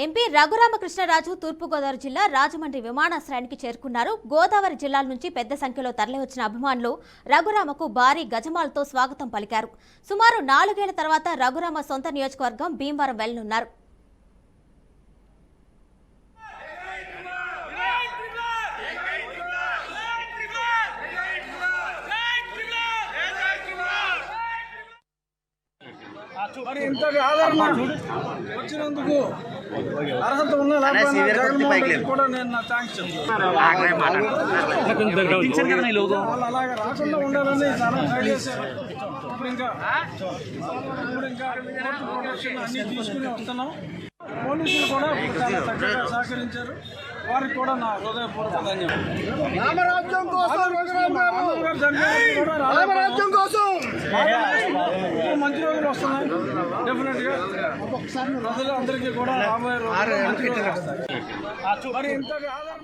MP Raghuramakrishnaraju తూర్పుగోదావరి జిల్లా రాజమండ్రి విమానాశ్రయానికి చేరుకున్నారు. గోదావరి జిల్లాల నుంచి పెద్ద సంఖ్యలో తరలివచ్చిన అభిమానులు రఘురామకు భారీ గజమాలతో స్వాగతం పలికారు. సుమారు 4 ఏళ్ల తర్వాత రఘురామ సొంత నియోజకవర్గం భీమవరం వెళ్లనున్నారు. మరి ఇంతటి ఆదరణ వచ్చినందుకు అర్హత ఉన్న కూడా నేను నా థ్యాంక్స్ చెప్తాను. వాళ్ళు అలాగే రాకుండా ఉండాలని చాలా ట్రై చేశారు. ఇప్పుడు ఇంకా అన్ని తీసుకుని వస్తున్నాం. పోలీసులు కూడా చాలా చక్కగా సహకరించారు. వారికి కూడా నా హృదయపూర్వక ధన్యవాదాలు. మంచి రోజులు వస్తున్నాయి. డెఫినెట్ గా ప్రజలు అందరికీ కూడా రాబోయే రోజులు మంచి రోజులు వస్తాయి. మరి ఇంతటి ఆదరణ